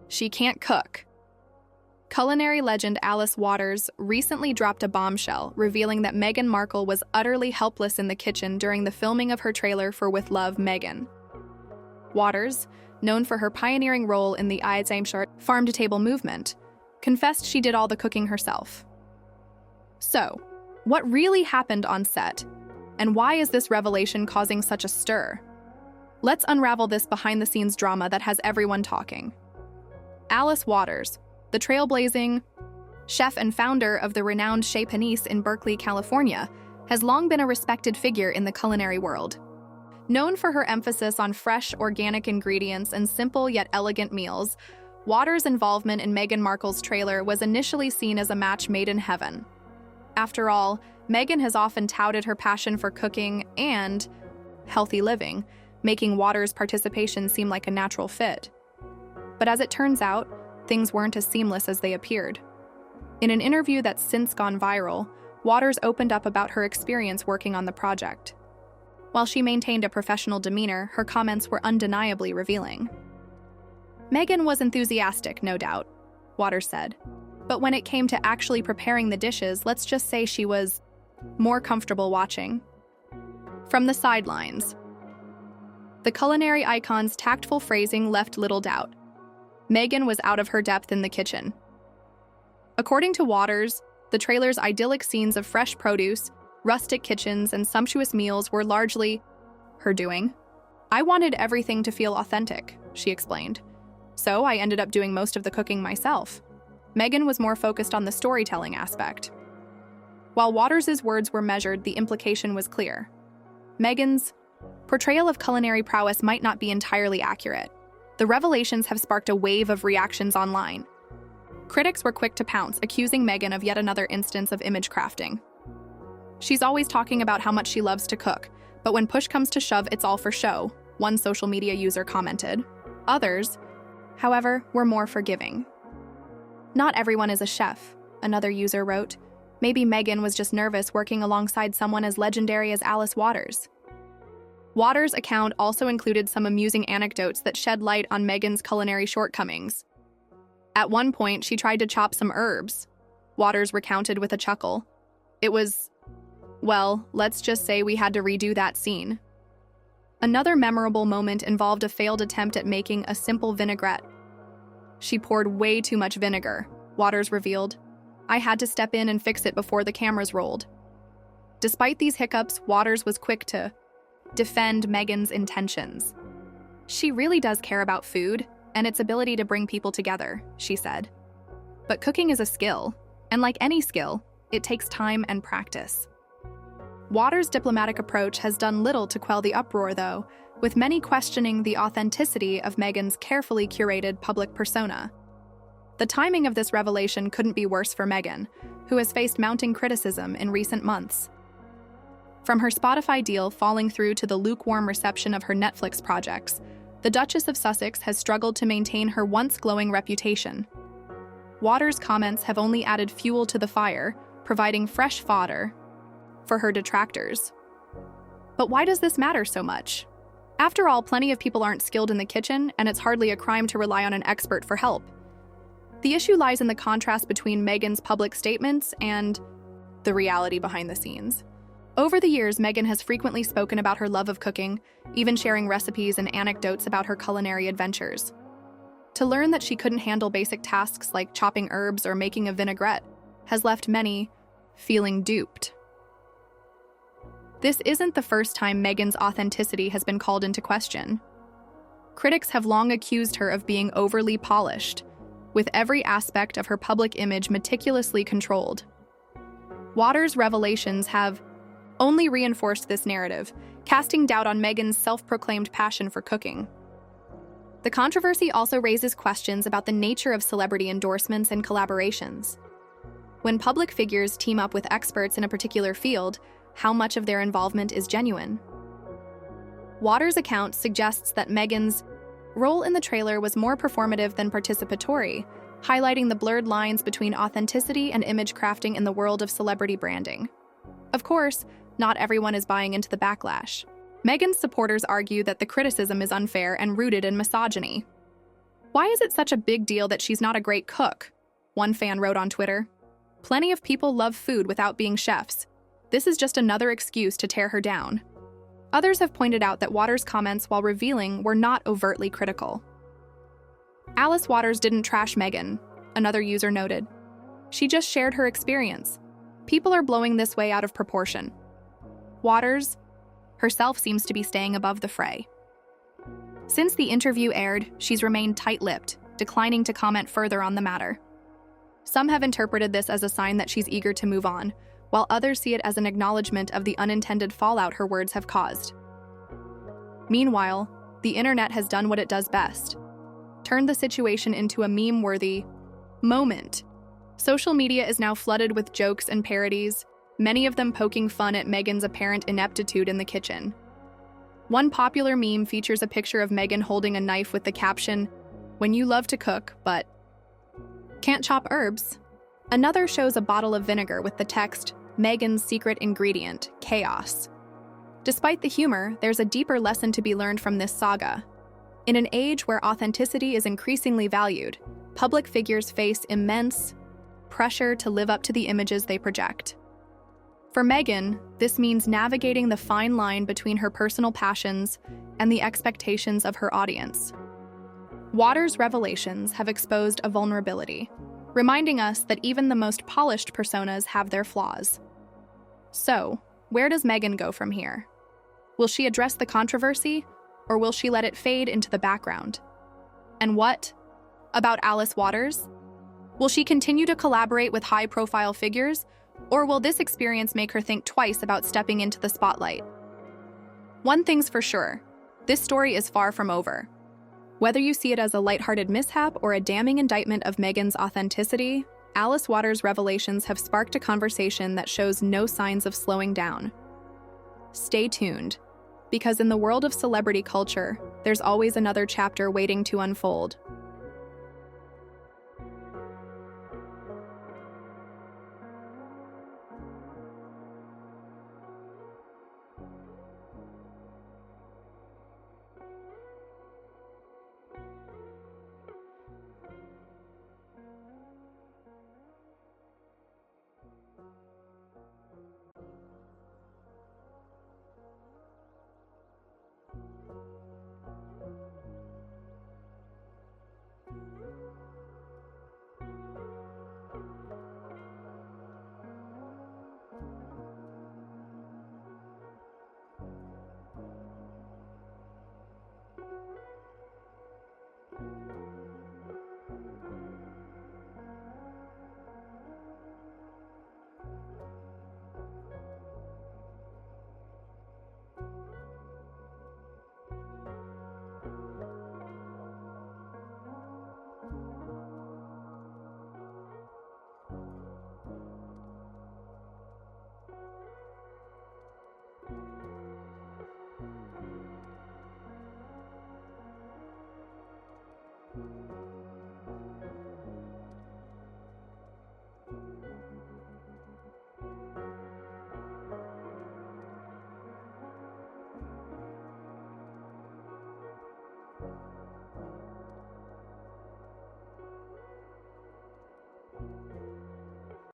She can't cook. Culinary legend Alice Waters recently dropped a bombshell, revealing that Meghan Markle was utterly helpless in the kitchen during the filming of her trailer for With Love, Meghan. Waters, known for her pioneering role in the farm-to-table movement, confessed she did all the cooking herself. So, what really happened on set? And why is this revelation causing such a stir? Let's unravel this behind-the-scenes drama that has everyone talking. Alice Waters, the trailblazing chef and founder of the renowned Chez Panisse in Berkeley, California, has long been a respected figure in the culinary world. Known for her emphasis on fresh, organic ingredients and simple yet elegant meals, Waters' involvement in Meghan Markle's trailer was initially seen as a match made in heaven. After all, Meghan has often touted her passion for cooking and healthy living, making Waters' participation seem like a natural fit. But as it turns out, things weren't as seamless as they appeared. In an interview that's since gone viral, Waters opened up about her experience working on the project. While she maintained a professional demeanor, her comments were undeniably revealing. Meghan was enthusiastic, no doubt, Waters said. But when it came to actually preparing the dishes, let's just say she was more comfortable watching. From the sidelines. The culinary icon's tactful phrasing left little doubt. Meghan was out of her depth in the kitchen. According to Waters, the trailer's idyllic scenes of fresh produce, rustic kitchens, and sumptuous meals were largely her doing. I wanted everything to feel authentic, she explained. So I ended up doing most of the cooking myself. Meghan was more focused on the storytelling aspect. While Waters' words were measured, the implication was clear. Meghan's portrayal of culinary prowess might not be entirely accurate. The revelations have sparked a wave of reactions online. Critics were quick to pounce, accusing Meghan of yet another instance of image crafting. She's always talking about how much she loves to cook, but when push comes to shove, it's all for show, one social media user commented. Others, however, were more forgiving. Not everyone is a chef, another user wrote. Maybe Meghan was just nervous working alongside someone as legendary as Alice Waters. Waters' account also included some amusing anecdotes that shed light on Meghan's culinary shortcomings. At one point, she tried to chop some herbs. Waters recounted with a chuckle. It was, well, let's just say we had to redo that scene. Another memorable moment involved a failed attempt at making a simple vinaigrette. She poured way too much vinegar, Waters revealed. I had to step in and fix it before the cameras rolled. Despite these hiccups, Waters was quick to defend Meghan's intentions. She really does care about food and its ability to bring people together, she said. But cooking is a skill, and like any skill, it takes time and practice. Waters' diplomatic approach has done little to quell the uproar, though, with many questioning the authenticity of Meghan's carefully curated public persona. The timing of this revelation couldn't be worse for Meghan, who has faced mounting criticism in recent months. From her Spotify deal falling through to the lukewarm reception of her Netflix projects, the Duchess of Sussex has struggled to maintain her once glowing reputation. Waters' comments have only added fuel to the fire, providing fresh fodder for her detractors. But why does this matter so much? After all, plenty of people aren't skilled in the kitchen, and it's hardly a crime to rely on an expert for help. The issue lies in the contrast between Meghan's public statements and the reality behind the scenes. Over the years, Meghan has frequently spoken about her love of cooking, even sharing recipes and anecdotes about her culinary adventures. To learn that she couldn't handle basic tasks like chopping herbs or making a vinaigrette has left many feeling duped. This isn't the first time Meghan's authenticity has been called into question. Critics have long accused her of being overly polished, with every aspect of her public image meticulously controlled. Waters' revelations have only reinforced this narrative, casting doubt on Meghan's self-proclaimed passion for cooking. The controversy also raises questions about the nature of celebrity endorsements and collaborations. When public figures team up with experts in a particular field, how much of their involvement is genuine? Waters' account suggests that Meghan's role in the trailer was more performative than participatory, highlighting the blurred lines between authenticity and image crafting in the world of celebrity branding. Of course, not everyone is buying into the backlash. Meghan's supporters argue that the criticism is unfair and rooted in misogyny, Why is it such a big deal that she's not a great cook? One fan wrote on Twitter. Plenty of people love food without being chefs. This is just another excuse to tear her down. Others have pointed out that Waters' comments while revealing were not overtly critical. Alice Waters didn't trash Meghan, another user noted. She just shared her experience. People are blowing this way out of proportion. Waters herself seems to be staying above the fray. Since the interview aired, she's remained tight-lipped, declining to comment further on the matter. Some have interpreted this as a sign that she's eager to move on, while others see it as an acknowledgement of the unintended fallout her words have caused. Meanwhile, the internet has done what it does best: turned the situation into a meme-worthy moment. Social media is now flooded with jokes and parodies, many of them poking fun at Meghan's apparent ineptitude in the kitchen. One popular meme features a picture of Meghan holding a knife with the caption, "When you love to cook, but can't chop herbs." Another shows a bottle of vinegar with the text, "Meghan's secret ingredient, chaos." Despite the humor, there's a deeper lesson to be learned from this saga. In an age where authenticity is increasingly valued, public figures face immense pressure to live up to the images they project. For Meghan, this means navigating the fine line between her personal passions and the expectations of her audience. Waters' revelations have exposed a vulnerability, reminding us that even the most polished personas have their flaws. So, where does Meghan go from here? Will she address the controversy, or will she let it fade into the background? And what about Alice Waters? Will she continue to collaborate with high-profile figures, or will this experience make her think twice about stepping into the spotlight? One thing's for sure, this story is far from over. Whether you see it as a lighthearted mishap or a damning indictment of Meghan's authenticity, Alice Waters' revelations have sparked a conversation that shows no signs of slowing down. Stay tuned, because in the world of celebrity culture, there's always another chapter waiting to unfold.